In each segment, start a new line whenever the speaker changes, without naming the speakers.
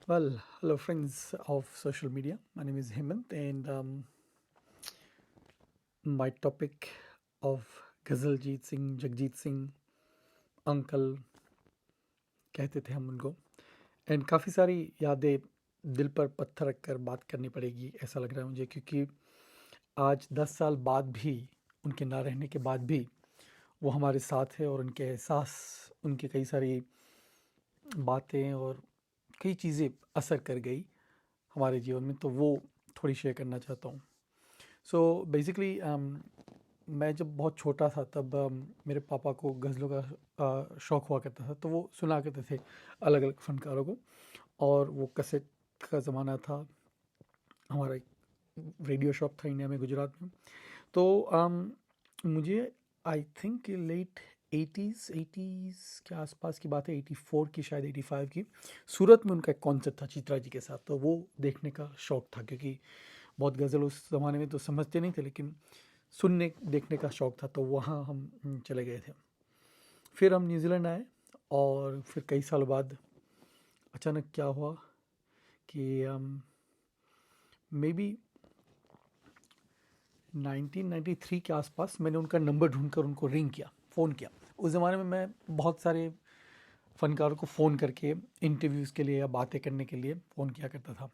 Well, hello, friends of social media. My name is Hemant, and my topic of Ghazaljeet Singh, Jagjit Singh, uncle कहते थे हम उनको, and काफ़ी सारी यादें दिल पर पत्थर रखकर बात करनी पड़ेगी ऐसा लग रहा है मुझे, क्योंकि आज 10 साल बाद भी, उनके ना रहने के बाद भी वो हमारे साथ है और उनके एहसास, उनकी कई सारी बातें और कई चीज़ें असर कर गई हमारे जीवन में, तो वो थोड़ी शेयर करना चाहता हूँ। सो बेसिकली मैं जब बहुत छोटा था तब मेरे पापा को गज़लों का शौक़ हुआ करता था, तो वो सुना करते थे अलग अलग फ़नकारों को। और वो कैसेट का ज़माना था, हमारा एक रेडियो शॉप था इंडिया में, गुजरात में। तो मुझे आई थिंक लेट एटीज़ के आसपास की बात है, 84 की शायद, 85 की। सूरत में उनका एक कॉन्सर्ट था चित्रा जी के साथ, तो वो देखने का शौक़ था, क्योंकि बहुत गज़ल उस ज़माने में तो समझते नहीं थे, लेकिन सुनने देखने का शौक़ था, तो वहाँ हम चले गए थे। फिर हम न्यूज़ीलैंड आए, और फिर कई साल बाद अचानक क्या हुआ कि मे बी 1993 के आसपास मैंने उनका नंबर ढूंढकर उनको रिंग किया, फ़ोन किया। उस ज़माने में मैं बहुत सारे फ़नकारों को फ़ोन करके इंटरव्यूज़ के लिए या बातें करने के लिए फ़ोन किया करता था।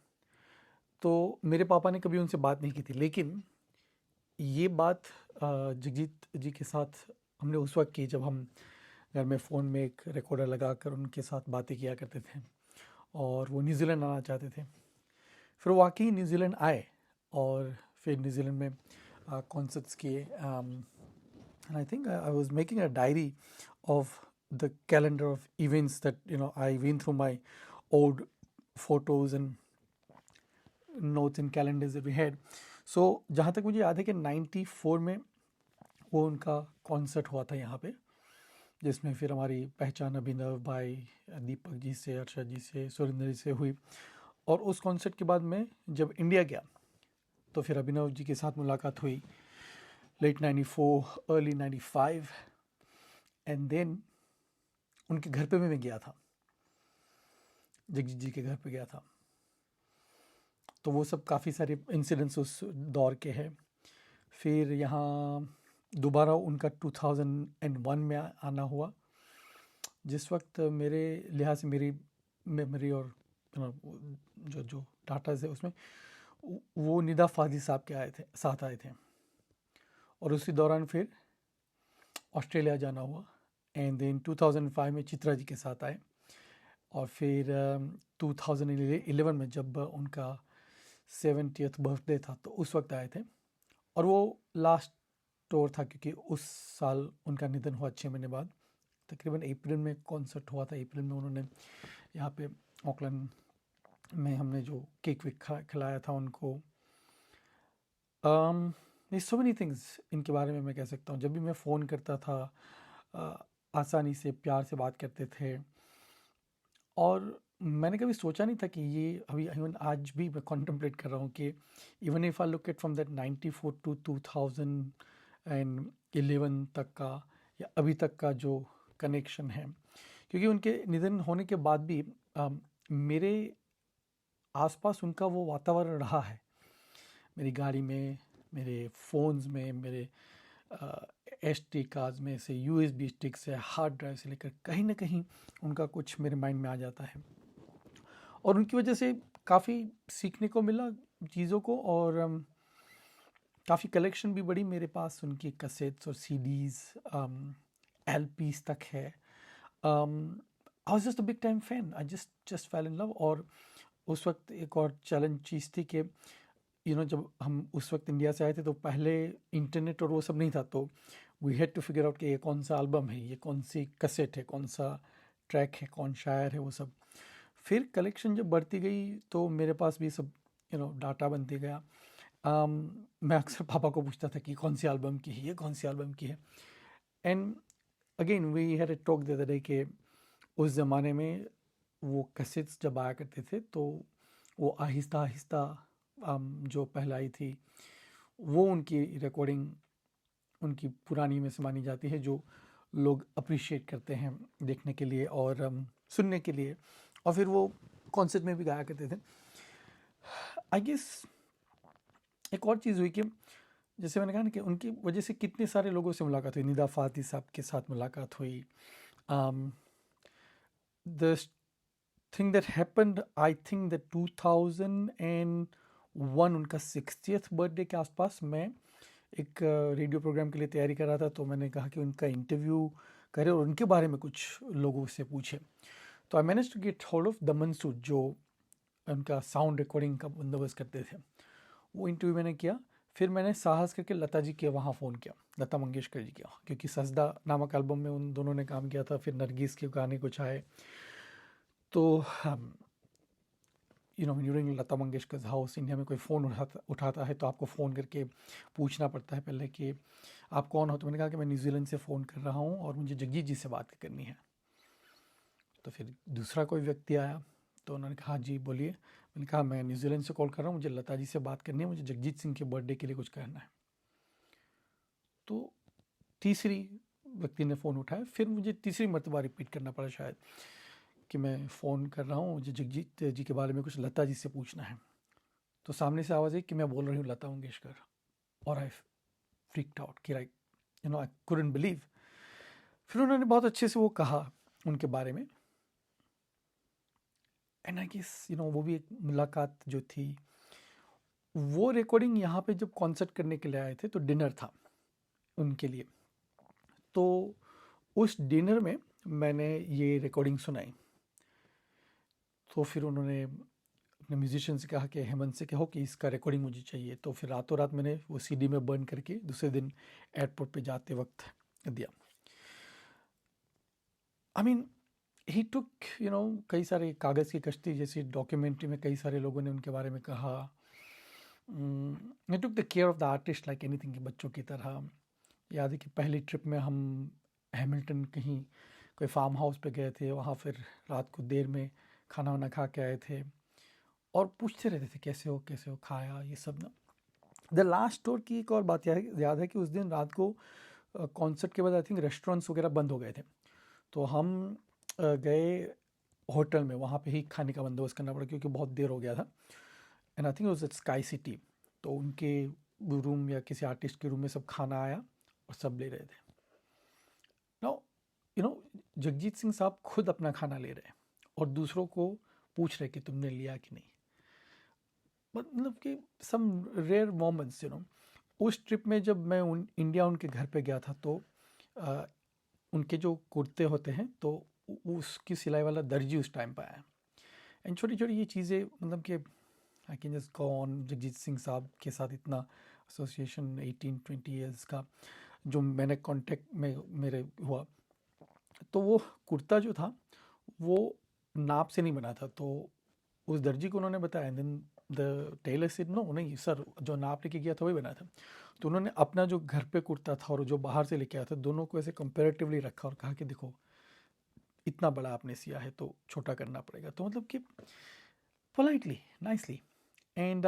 तो मेरे पापा ने कभी उनसे बात नहीं की थी, लेकिन ये बात जगजीत जी के साथ हमने उस वक्त की जब हम घर में फ़ोन में एक रिकॉर्डर लगाकर उनके साथ बातें किया करते थे, और वो न्यूज़ीलैंड आना चाहते थे। फिर वो वाकई न्यूज़ीलैंड आए, और फिर न्यूज़ीलैंड में कॉन्सर्ट्स किए। And I think I was making a diary of the calendar of events that I went through my old photos and notes and calendars that we had. So जहाँ तक मुझे याद है कि 94 में वो उनका कॉन्सर्ट हुआ था यहाँ पे, जिसमें फिर हमारी पहचान अभिनव भाई, दीपक जी से, अर्षद जी से, सुरेंद्र जी से हुई। और उस कॉन्सर्ट के बाद मैं जब इंडिया गया, तो फिर अभिनव जी के साथ मुलाकात हुई लेट 94 अर्ली 95। एंड देन उनके घर पे भी मैं गया था, जगजीत जी के घर पे गया था। तो वो सब काफ़ी सारे इंसिडेंट्स उस दौर के हैं। फिर यहाँ दोबारा उनका 2001 में आना हुआ, जिस वक्त मेरे लिहाज से मेरी मेमोरी और जो जो डाटा है उसमें वो निदा फाजी साहब के साथ आए थे। और उसी दौरान फिर ऑस्ट्रेलिया जाना हुआ, एंड देन 2005 में चित्रा जी के साथ आए। और फिर 2011 में जब उनका 70th बर्थडे था, तो उस वक्त आए थे। और वो लास्ट टूर था, क्योंकि उस साल उनका निधन हुआ 6 महीने बाद। तकरीबन अप्रैल में कॉन्सर्ट हुआ था, अप्रैल में उन्होंने यहाँ पे ऑकलैंड में हमने जो केक वेक खिलाया था उनको। सो मेनी थिंग्स इनके बारे में मैं कह सकता हूँ। जब भी मैं फ़ोन करता था, आसानी से प्यार से बात करते थे। और मैंने कभी सोचा नहीं था कि ये अभी इवन आज भी मैं कॉन्टम्पलेट कर रहा हूँ कि even if I look at from that 94 to 2011 तक का, या अभी तक का जो कनेक्शन है, क्योंकि उनके निधन होने के बाद भी मेरे आसपास उनका वो वातावरण रहा है, मेरी गाड़ी में, मेरे फ़ोन्स में, मेरे एस टी कार्ड्स में से, USB स्टिक से, हार्ड ड्राइव से लेकर, कहीं ना कहीं उनका कुछ मेरे माइंड में आ जाता है। और उनकी वजह से काफ़ी सीखने को मिला चीज़ों को, और काफ़ी कलेक्शन भी बढ़ी मेरे पास, उनकी कैसेट्स और CDs, LPs तक है। I was just a big time fan, I just fail in love. और उस वक्त एक और चैलेंज चीज़ थी कि जब हम उस वक्त इंडिया से आए थे, तो पहले इंटरनेट और वो सब नहीं था, तो we had to figure out कि ये कौन सा एल्बम है, ये कौन सी कैसेट है, कौन सा ट्रैक है, कौन शायर है, वो सब। फिर कलेक्शन जब बढ़ती गई, तो मेरे पास भी सब डाटा बनते गया। मैं अक्सर पापा को पूछता था कि कौन सी एल्बम की है, ये कौन सी एल्बम की है। And again we had a talk the other day कि उस ज़माने में वो कैसेट्स जब आया करते थे, तो वो आहिस्ता आहिस्ता जो पहलाई थी, वो उनकी रिकॉर्डिंग उनकी पुरानी में से मानी जाती है, जो लोग अप्रिशिएट करते हैं देखने के लिए और सुनने के लिए। और फिर वो कॉन्सर्ट में भी गाया करते थे। आई गेस एक और चीज़ हुई कि जैसे मैंने कहा ना कि उनकी वजह से कितने सारे लोगों से मुलाकात हुई। निदा फ़ाती साहब के साथ मुलाकात हुई। The thing that happened, I think that 2001 उनका 60th बर्थडे के आसपास मैं एक रेडियो प्रोग्राम के लिए तैयारी कर रहा था, तो मैंने कहा कि उनका इंटरव्यू करें और उनके बारे में कुछ लोगों से पूछे। तो I manage to get hold of Daman Sood, जो उनका साउंड रिकॉर्डिंग का बंदोबस्त करते थे। वो इंटरव्यू मैंने किया। फिर मैंने साहस करके लता जी के वहाँ फ़ोन किया, लता मंगेशकर जी के, क्योंकि सजदा नामक एल्बम में उन दोनों ने काम किया था। फिर नरगिस के गाने कुछ आए, तो during Lata Mangeshkar house India में कोई फ़ोन उठाता है तो आपको फ़ोन करके पूछना पड़ता है पहले कि आप कौन हो। तो मैंने कहा कि मैं न्यूजीलैंड से फ़ोन कर रहा हूँ और मुझे जगजीत जी से बात करनी है। तो फिर दूसरा कोई व्यक्ति आया, तो उन्होंने कहा जी बोलिए। मैंने कहा मैं न्यूजीलैंड से कॉल कर रहा हूँ, मुझे लता जी से बात करनी है, मुझे जगजीत सिंह के बर्थडे के लिए कुछ करना है। तो तीसरी व्यक्ति ने फ़ोन उठाया। फिर मुझे तीसरी मरतबा रिपीट करना पड़ा शायद कि मैं फ़ोन कर रहा हूँ, मुझे जगजीत जी के बारे में कुछ लता जी से पूछना है। तो सामने से आवाज़ आई कि मैं बोल रही हूँ लता मंगेशकर। और आई फ्रीक्ड आउट कि लाइक आई कुडंट बिलीव। फिर उन्होंने बहुत अच्छे से वो कहा उनके बारे में। एंड आई गेस वो भी एक मुलाकात जो थी, वो रिकॉर्डिंग यहाँ पे जब कॉन्सर्ट करने के लिए आए थे तो डिनर था उनके लिए। तो उस डिनर में मैंने ये रिकॉर्डिंग सुनाई। तो फिर उन्होंने अपने म्यूजिशियन से कहा कि हेमंत से कहो कि इसका रिकॉर्डिंग मुझे चाहिए। तो फिर रातों रात मैंने वो सीडी में बर्न करके दूसरे दिन एयरपोर्ट पे जाते वक्त दिया। आई मीन ही टुक कई सारे कागज़ की कश्ती जैसी डॉक्यूमेंट्री में कई सारे लोगों ने उनके बारे में कहा। He took the care of the artist like anything, के बच्चों की तरह। याद है कि पहली ट्रिप में हम हैमिल्टन कहीं कोई फार्म हाउस पे गए थे, वहाँ फिर रात को देर में खाना वाना खा के आए थे और पूछते रहते थे कैसे हो खाया ये सब ना। द लास्ट टूर की एक और बात याद है कि उस दिन रात को कॉन्सर्ट के बाद आई थिंक रेस्टोरेंट्स वगैरह बंद हो गए थे। तो हम गए होटल में, वहाँ पे ही खाने का बंदोबस्त करना पड़ा क्योंकि बहुत देर हो गया था। And I think was at sky city. तो उनके रूम या किसी आर्टिस्ट के रूम में सब खाना आया और सब ले रहे थे। नाउ जगजीत सिंह साहब खुद अपना खाना ले रहे हैं और दूसरों को पूछ रहे कि तुमने लिया कि नहीं। मतलब कि सम रेयर मोमेंट्स उस ट्रिप में जब मैं इंडिया उनके घर पे गया था, तो उनके जो कुर्ते होते हैं तो उसकी सिलाई वाला दर्जी उस टाइम पर आया। एंड छोटी छोटी ये चीज़ें, मतलब कि I can just go on. Jagjit Singh साहब के साथ इतना एसोसिएशन 18-20 ईयर्स का जो मैंने कांटेक्ट में मेरे हुआ। तो वो कुर्ता जो था वो नाप से नहीं बना था, तो उस दर्जी को उन्होंने बताया। Then the tailor said no, नहीं सर, जो नाप लेके गया था वही बना था। तो उन्होंने अपना जो घर पे कुर्ता था और जो बाहर से लेके आया था, दोनों को ऐसे कंपेरेटिवली रखा और कहा कि देखो इतना बड़ा आपने सिया है तो छोटा करना पड़ेगा। तो मतलब कि पोलाइटली, नाइसली। एंड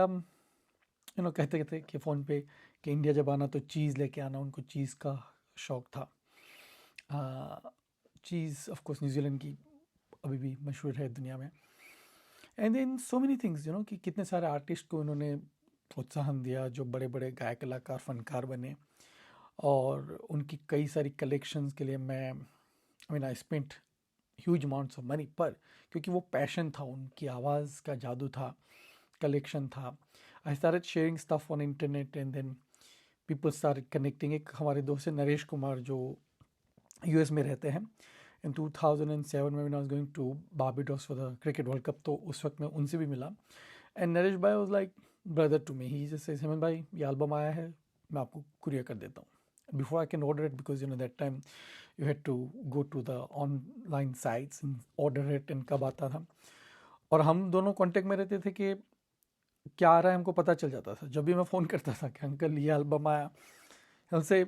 कहते कहते कि फ़ोन पे कि इंडिया जब आना तो चीज़ लेके आना। उनको चीज़ का शौक़ था। चीज़ ऑफ कोर्स न्यूजीलैंड की अभी भी मशहूर है दुनिया में। And then so many things कि कितने सारे आर्टिस्ट को उन्होंने प्रोत्साहन दिया जो बड़े बड़े गायक कलाकार फनकार बने। और उनकी कई सारी कलेक्शंस के लिए मैं I spent huge amounts of money, पर क्योंकि वो पैशन था, उनकी आवाज़ का जादू था, कलेक्शन था। I started sharing stuff on internet and then people started connecting. एक हमारे दोस्त है नरेश कुमार जो यूएस में रहते हैं। इन 2007 में I was going to Barbados for the cricket world cup, तो उस वक्त मैं उनसे भी मिला। And Naresh bhai was like brother to me. He just said Hemant bhai ये एल्बम आया है, मैं आपको कुरियर कर देता हूँ before I can order it, because that time you had to go to the online sites and order it. And कब आता था, और हम दोनों कांटेक्ट में रहते थे कि क्या आ रहा है हमको पता चल जाता था। जब भी मैं फ़ोन करता था कि अंकल ये एल्बम आया, उनसे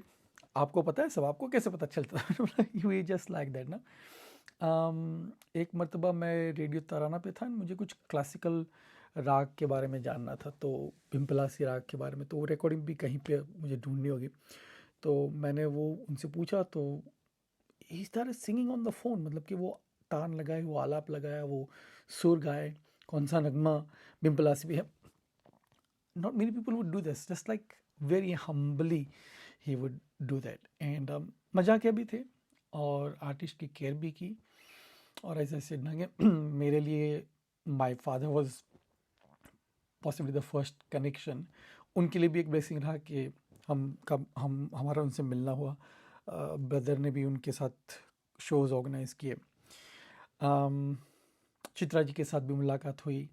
आपको पता है सब, आपको कैसे पता चलता था। यू जस्ट लाइक दैट ना। एक मरतबा मैं रेडियो तराना पे था, मुझे कुछ क्लासिकल राग के बारे में जानना था, तो पिंपलासी राग के बारे में। तो वो रिकॉर्डिंग भी कहीं पे मुझे ढूंढनी होगी। तो मैंने वो उनसे पूछा, तो he started singing on the phone. मतलब कि वो तान लगाए, वो आलाप लगाया, वो सुर गाए, कौन सा नगमा बिम्पलासी भी है. Not many people would do this, just like very humbly he would do that. And मजाकिया भी थे और आर्टिस्ट की केयर भी की. और ऐसे ऐसे मेरे लिए my father was possibly the first connection. उनके लिए भी एक ब्लेसिंग रहा कि हम हमारा उनसे मिलना हुआ. ब्रदर ने भी उनके साथ शोज़ ऑर्गेनाइज किए. चित्रा जी के साथ भी मुलाकात हुई.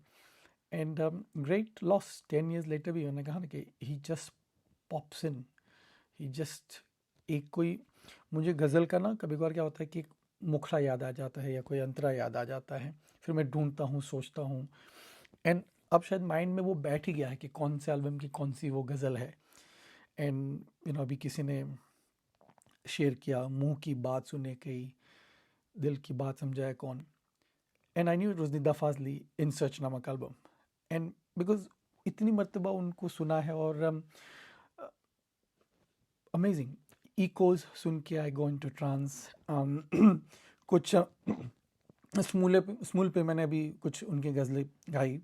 And great loss 10 years later भी मैंने कहा ना कि ही जस्ट पॉप्स इन. ही जस्ट एक कोई मुझे गज़ल का ना कभी कभार क्या होता है कि एक मुखड़ा याद आ जाता है या कोई अंतरा याद आ जाता है, फिर मैं ढूंढता हूँ, सोचता हूँ. एंड अब शायद माइंड में वो बैठ ही गया है कि कौन से एल्बम की कौन सी वो गज़ल है. एंड अभी किसी ने शेयर किया, मुंह की बात सुने कई, दिल की बात समझाए कौन. And I knew it was Nida Fazli in search नामक एल्बम. एंड बिकॉज इतनी मर्तबा उनको सुना है और अमेजिंग इकोज सुन के आई गो इनटू ट्रांस. कुछ स्मूल पे मैंने अभी कुछ उनकी गज़लें गाई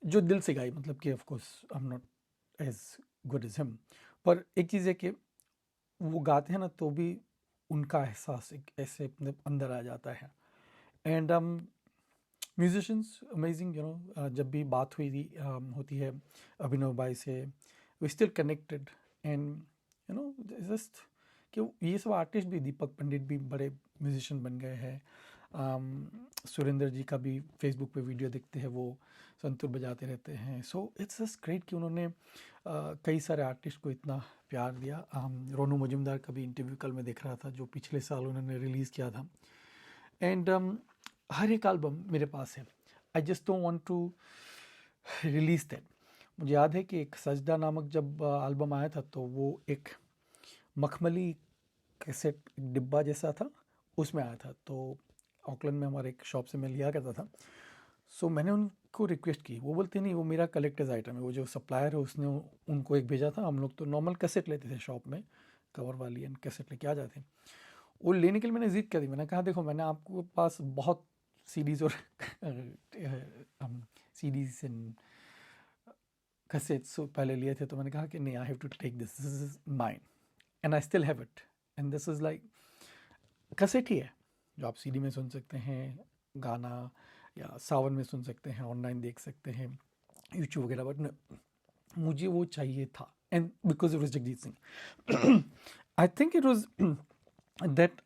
जो दिल से गाई, मतलब कि of course I am not as good as him, पर एक चीज़ है कि वो गाते हैं ना तो भी उनका एहसास एक ऐसे अपने अंदर आ जाता है. एंड म्यूजिशियंस अमेजिंग, जब भी बात होती है अभिनव भाई से, we still connected. And just कि ये सब आर्टिस्ट भी, दीपक पंडित भी बड़े म्यूजिशियन बन गए हैं. सुरेंद्र जी का भी फेसबुक पे वीडियो देखते हैं, वो संतूर बजाते रहते हैं. सो इट्स जस्ट ग्रेट कि उन्होंने कई सारे आर्टिस्ट को इतना प्यार दिया. रोनू मजुमदार का भी इंटरव्यू कल मैं देख रहा था जो पिछले साल उन्होंने रिलीज़ किया था. एंड हर एक एल्बम मेरे पास है. I just don't want to release that. मुझे याद है कि एक सजदा नामक जब एल्बम आया था तो वो एक मखमली कैसेट डिब्बा जैसा था, उसमें आया था. तो ऑकलैंड में हमारे एक शॉप से मैं लिया करता था. सो मैंने उनको रिक्वेस्ट की, वो बोलते नहीं वो मेरा कलेक्टर्स आइटम है. वो जो सप्लायर है उसने उनको एक भेजा था. हम लोग तो नॉर्मल कैसेट लेते थे शॉप में, कवर वाली एंड कैसेट लेके आ जाते. वो लेने के लिए मैंने जिद कर दी. मैंने कहा देखो मैंने आपको पास बहुत सीडीज़ और सीडीज़ एंड कैसेट्स पहले लिए थे, तो मैंने कहा कि नहीं, I have to take this is mine and I still have it. And this is like cassette ही है जो आप सीडी में सुन सकते हैं, गाना या सावन में सुन सकते हैं, ऑनलाइन देख सकते हैं, यूट्यूब वगैरह. बट मुझे वो चाहिए था. And because it was Jagjit Singh. I think it was that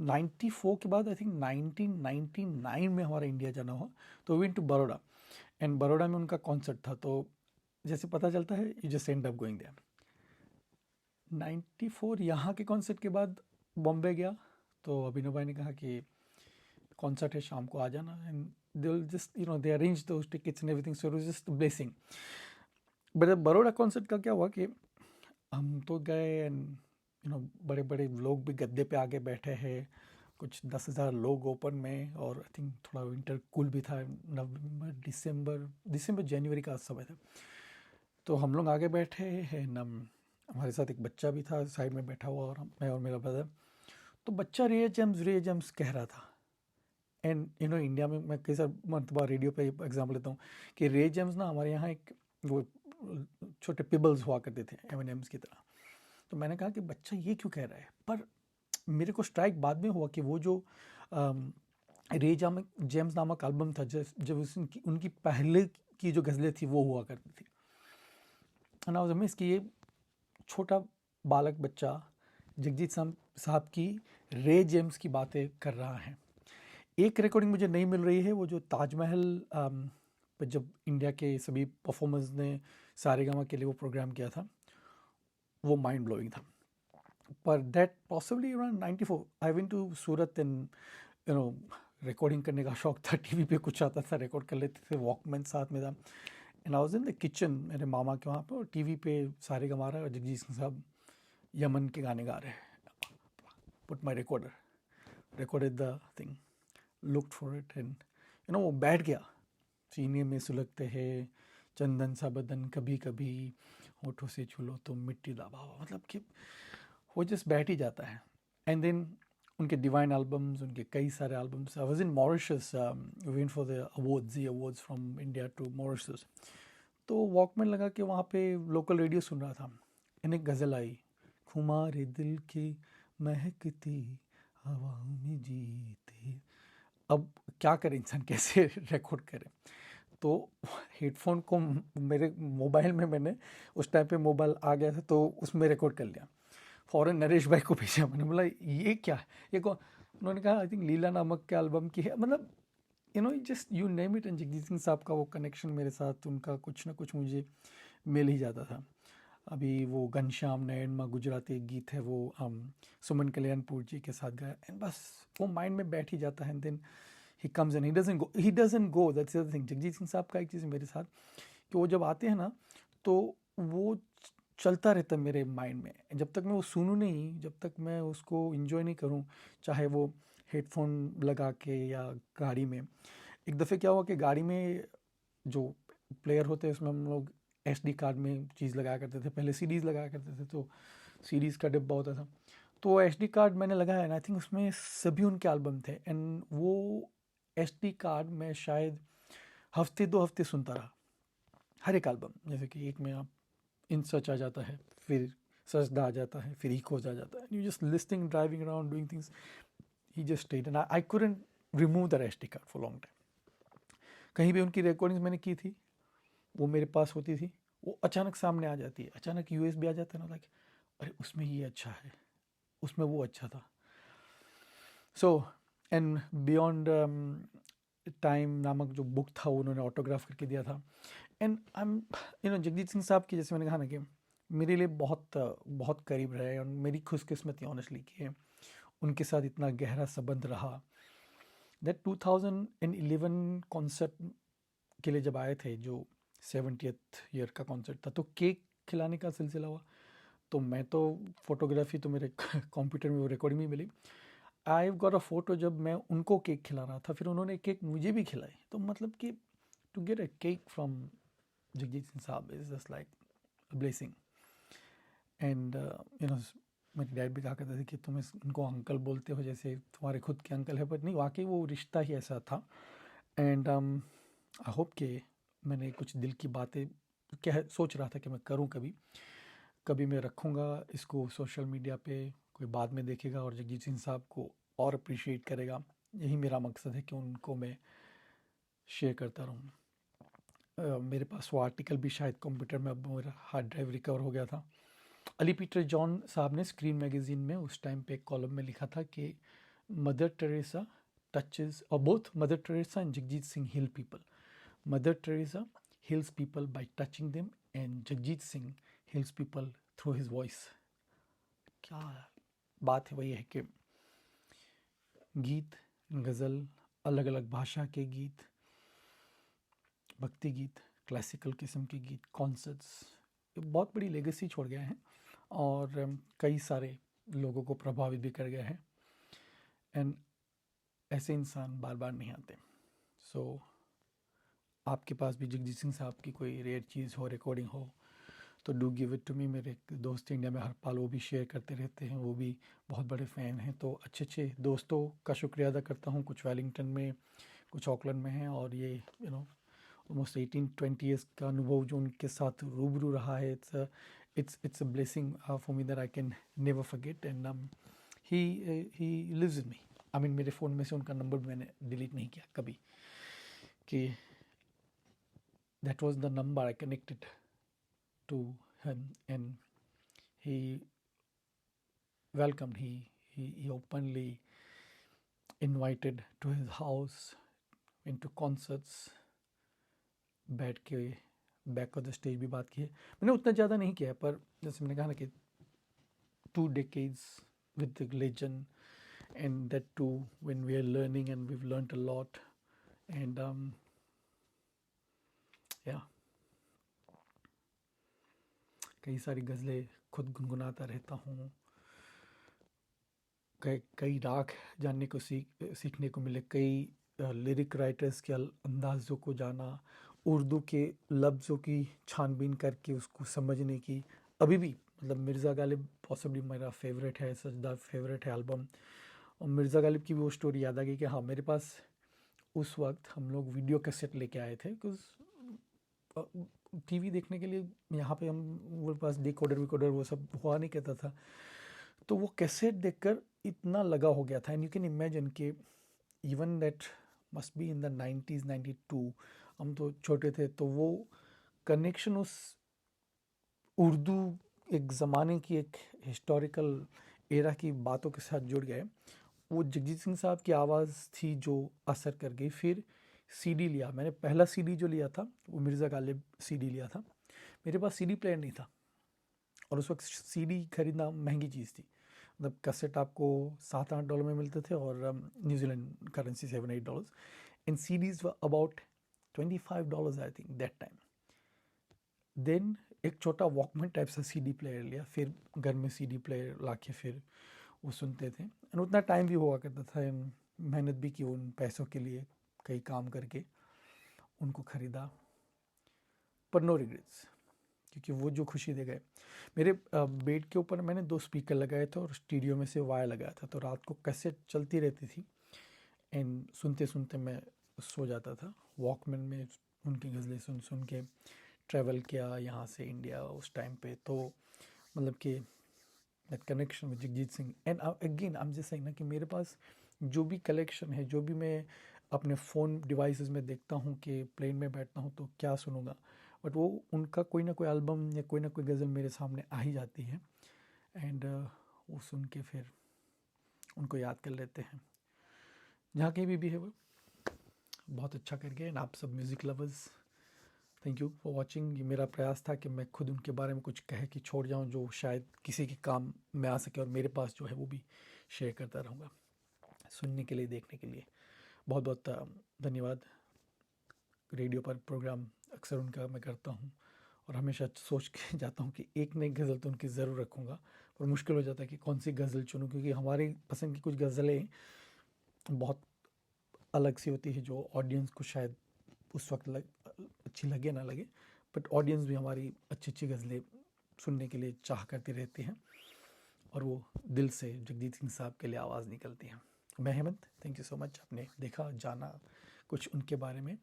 94 के बाद आई थिंक 1999 में हमारा इंडिया जाना हुआ, तो we went to Baroda. And Baroda में उनका कॉन्सर्ट था. तो जैसे पता चलता है you just end up going there. 94 यहाँ के कॉन्सर्ट के बाद बॉम्बे गया, तो अभिनव भाई ने कहा कि कॉन्सर्ट है शाम को आ जाना. And they will just they arrange those tickets and everything. So it was just blessing. But Baroda concert का क्या हुआ कि हम तो गए एंड बड़े बड़े लोग भी गद्दे पे आगे बैठे हैं, कुछ 10,000 लोग ओपन में, और आई थिंक थोड़ा विंटर कूल भी था. नवंबर दिसंबर जनवरी का समय था. तो हम लोग आगे बैठे हैं, हमारे साथ एक बच्चा भी था साइड में बैठा हुआ, और मैं और मेरा ब्रदर. तो बच्चा रे जेम्स कह रहा था. एंड इंडिया में मैं कई सार मरतबा रेडियो पे एग्जाम्पल लेता हूँ कि रे जेम्स ना हमारे यहाँ एक वो छोटे पिबल्स हुआ करते थे M&M's की तरह. तो मैंने कहा कि बच्चा ये क्यों कह रहा है, पर मेरे को स्ट्राइक बाद में हुआ कि वो जो रे जेम्स नामक एल्बम था, जब उनकी पहले की जो गज़लें थी वो हुआ करती थी. एंड आई वाज अमेज्ड कि ये छोटा बालक बच्चा जगजीत साहब की रे जेम्स की बातें कर रहा है. एक रिकॉर्डिंग मुझे नहीं मिल रही है, वो जो ताजमहल पर जब इंडिया के सभी परफॉर्मर्स ने सारेगामा के लिए वो प्रोग्राम किया था, वो माइंड ब्लोइंग था. पर that possibly around 94 I went to Surat and recording करने का शौक था. टीवी पे कुछ आता था, रिकॉर्ड कर लेते थे, वॉकमैन साथ में था. And I was in the kitchen मेरे मामा के वहाँ पे, और टीवी पे सारेगामा रहा है और जगजीत सिंह साहब यमन के गाने गा रहे हैं. Put my recorded the thing, looked for it, and वो बैठ गया. सीने में सुलगते हैं चंदन सा बदन, कभी कभी होठों से छू लो तो मिट्टी दबावा. मतलब कि वो जस्ट बैठ ही जाता है. एंड देन उनके डिवाइन एल्बम्स, उनके कई सारे albums. I was in Mauritius, when for the awards from India to Mauritius. तो वॉकमैन लगा के वहाँ पे लोकल रेडियो सुन रहा था, इन्हें गज़ल आई, खुमारे दिल की महकती हवा में जीते। अब क्या करे इंसान, कैसे रिकॉर्ड करे? तो हेडफोन को मेरे मोबाइल में, मैंने उस टाइम पे मोबाइल आ गया था तो उसमें रिकॉर्ड कर लिया। फ़ौरन नरेश भाई को भेजा, मैंने बोला ये क्या है, ये कौन? उन्होंने कहा आई थिंक लीला नामक के एल्बम की है। मतलब just you name it. And Jagjit Singh साहब का वो कनेक्शन मेरे साथ, उनका कुछ ना कुछ मुझे मिल ही जाता था। अभी वो घनश्याम नयनमा गुजराती एक गीत है, वो सुमन कल्याणपुर जी के साथ गाया, एंड बस वो माइंड में बैठ ही जाता है। And then he comes and he doesn't go. That's the thing. Jagjit Singh साहब का एक चीज़ मेरे साथ, कि वो जब आते हैं ना तो वो चलता रहता है मेरे माइंड में। जब तक मैं वो सुनूं नहीं, जब तक मैं उसको इन्जॉय नहीं करूं, चाहे वो हेडफोन लगा के या गाड़ी में। एक दफ़े क्या हुआ कि गाड़ी में जो प्लेयर होते हैं उसमें हम लोग एसडी कार्ड में चीज़ लगाया करते थे, पहले सीडीज़ लगाया करते थे, तो सीडीज़ का डिब्बा होता था। तो वो एसडी कार्ड मैंने लगाया, एंड आई थिंक उसमें सभी उनके एल्बम थे। एंड वो एसडी कार्ड में शायद हफ्ते 2 हफ्ते सुनता रहा, हर एक एल्बम। जैसे कि एक में आप इन सच आ जाता है, फिर सजदा आ जाता है, फिर इकोज आ जाता है, you just listing, driving around, doing things. He just stayed, and I couldn't remove the SD card for long time. कहीं भी उनकी रिकॉर्डिंग्स मैंने की थी, वो मेरे पास होती थी, वो अचानक सामने आ जाती है, अचानक यूएसबी आ जाता है ना, लाइक अरे उसमें ये अच्छा है, उसमें वो अच्छा था। सो एंड बियॉन्ड टाइम नामक जो बुक था वो उन्होंने ऑटोग्राफ करके दिया था। And I am Jagjit Singh साहब की, जैसे मैंने कहा ना कि मेरे लिए बहुत बहुत करीब रहे, और मेरी खुशकिस्मती ऑनेस्टली कि उनके साथ इतना गहरा संबंध रहा। दैट 2011 कॉन्सर्ट के लिए जब आए थे, जो 70th ईयर का कॉन्सर्ट था, तो केक खिलाने का सिलसिला हुआ। तो मैं तो फोटोग्राफी तो मेरे कंप्यूटर में वो रिकॉर्डिंग में मिली। आई गॉट अ फोटो जब मैं उनको केक खिला रहा था, फिर उन्होंने केक मुझे भी खिलाई। तो मतलब कि to get a cake from Jagjit Singh sahab is just like a blessing. And मेरे डैड भी कहा करते थे कि तुम इनको अंकल बोलते हो जैसे तुम्हारे खुद के अंकल है, पर नहीं, वाकई वो रिश्ता ही ऐसा था। एंड आई होप कि मैंने कुछ दिल की बातें क्या सोच रहा था कि मैं करूं, कभी कभी मैं रखूंगा इसको सोशल मीडिया पे, कोई बाद में देखेगा और जगजीत सिंह साहब को और अप्रिशिएट करेगा। यही मेरा मकसद है कि उनको मैं शेयर करता रहूं। मेरे पास वो आर्टिकल भी शायद कंप्यूटर में, अब मेरा हार्ड ड्राइव रिकवर हो गया था। अली पीटर जॉन साहब ने स्क्रीन मैगजीन में उस टाइम पे एक कॉलम में लिखा था कि मदर टेरेसा टचेस, और both mother Teresa and Jagjit Singh heal people. Mother Teresa heals people by touching them, and Jagjit Singh heals people through his voice। क्या बात है, वही है कि गीत, गज़ल, अलग अलग भाषा के गीत, भक्ति गीत, क्लासिकल किस्म के गीत, कॉन्सर्ट्स, बहुत बड़ी लेगेसी छोड़ गए हैं, और कई सारे लोगों को प्रभावित भी कर गए हैं। एंड ऐसे इंसान बार बार नहीं आते। सो आपके पास भी जगजीत सिंह साहब की कोई रेयर चीज़ हो, रिकॉर्डिंग हो, तो do give it to me. मेरे एक दोस्त इंडिया में हरपाल, वो भी शेयर करते रहते हैं, वो भी बहुत बड़े फ़ैन हैं। तो अच्छे अच्छे दोस्तों का शुक्रिया अदा करता हूँ। कुछ वेलिंगटन में, कुछ ऑकलैंड में हैं, और ये ऑलमोस्ट 18-20 ईयर्स का अनुभव जो उनके साथ रूबरू रहा है, it's a blessing for me that I can never forget. And he lives in me. I mean मेरे फ़ोन में से उनका नंबर भी मैंने डिलीट नहीं किया कभी, कि that was the number I connected to him, and he welcomed, he openly invited to his house, into concerts, बैठ के बैक ऑफ द स्टेज भी बात की है। मैंने उतना ज़्यादा नहीं किया है, पर जैसे मैंने कहा ना कि 2 decades with the legend, and that too when we are learning, and we've learned a lot, and yeah, कई सारी गज़लें खुद गुनगुनाता रहता हूँ। कई राग जानने को सीखने को मिले, कई लिरिक राइटर्स के अंदाज़ों को जाना, उर्दू के लफ्ज़ों की छानबीन करके उसको समझने की। अभी भी मतलब मिर्ज़ा गालिब पॉसिबली मेरा फेवरेट है, सजदा फेवरेट है एल्बम, और मिर्ज़ा गालिब की भी वो स्टोरी याद आ गई कि हाँ, मेरे पास उस वक्त हम लोग वीडियो कैसेट लेके आए थे, बिकॉज टीवी देखने के लिए यहाँ पे हम वो पास डिकोडर विकोडर वो सब हुआ नहीं करता था। तो वो कैसेट देखकर इतना लगा हो गया था, एंड यू कैन इमेजिन कि even that must be in the 90s 92, हम तो छोटे थे, तो वो कनेक्शन उस उर्दू एक ज़माने की एक हिस्टोरिकल एरा की बातों के साथ जुड़ गए। वो जगजीत सिंह साहब की आवाज़ थी जो असर कर गई। फिर सीडी लिया, मैंने पहला सीडी जो लिया था वो मिर्ज़ा गालिब सीडी लिया था। मेरे पास सीडी प्लेयर नहीं था, और उस वक्त सीडी खरीदना महंगी चीज़ थी। मतलब कैसेट आपको $7-8 में मिलते थे, और New Zealand currency $7-8, and CDs were about $25 I think that time. Then एक छोटा वॉकमैन टाइप सा सीडी प्लेयर लिया, फिर घर में सीडी प्लेयर ला के फिर वो सुनते थे। एंड उतना टाइम भी हुआ करता था, एंड मेहनत भी की उन पैसों के लिए, कई काम करके उनको ख़रीदा, पर नो रिग्रेट्स, क्योंकि वो जो खुशी दे गए। मेरे बेड के ऊपर मैंने 2 स्पीकर लगाए थे और स्टीरियो में से वायर लगाया था, तो रात को कैसेट चलती रहती थी, एंड सुनते सुनते मैं सो जाता था। वॉकमैन में उनकी गज़लें सुन सुन के ट्रैवल किया यहाँ से इंडिया उस टाइम पे। तो मतलब कि that connection with Jagjit Singh, and again I am just saying ना कि मेरे पास जो भी कलेक्शन है, जो भी मैं अपने फ़ोन डिवाइसेस में देखता हूँ कि प्लेन में बैठता हूँ तो क्या सुनूंगा, बट वो उनका कोई ना कोई एल्बम या कोई ना कोई गज़ल मेरे सामने आ ही जाती है, एंड वो सुन के फिर उनको याद कर लेते हैं जहाँ कहीं भी है वो। बहुत अच्छा करके, एंड आप सब music lovers, thank you for watching. ये मेरा प्रयास था कि मैं खुद उनके बारे में कुछ कह के छोड़ जाऊं जो शायद किसी के काम में आ सके, और मेरे पास जो है वो भी शेयर करता रहूँगा। सुनने के लिए, देखने के लिए बहुत बहुत धन्यवाद। रेडियो पर प्रोग्राम अक्सर उनका मैं करता हूँ, और हमेशा सोच के जाता हूँ कि एक नई गज़ल तो उनकी ज़रूर रखूँगा, पर मुश्किल हो जाता है कि कौन सी गज़ल चुनूँ, क्योंकि हमारी पसंद की कुछ गज़लें बहुत अलग सी होती है जो ऑडियंस को शायद उस वक्त अच्छी लगे ना लगे, बट ऑडियंस भी हमारी अच्छी अच्छी गज़लें सुनने के लिए चाह करती रहती हैं, और वो दिल से जगजीत सिंह साहब के लिए आवाज़ निकलती हैं। मैं Hemant, thank you so much. आपने देखा, जाना कुछ उनके बारे में,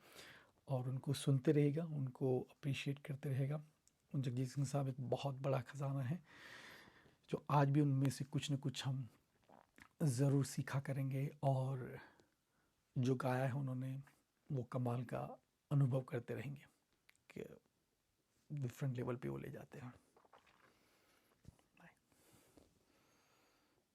और उनको सुनते रहेगा, उनको अप्रिशिएट करते रहेगा। जगजीत सिंह साहब एक बहुत बड़ा ख़जाना है, जो आज भी उनमें से कुछ न कुछ हम ज़रूर सीखा करेंगे, और जो गाया है उन्होंने वो कमाल का अनुभव करते रहेंगे कि डिफरेंट लेवल पे वो ले जाते हैं।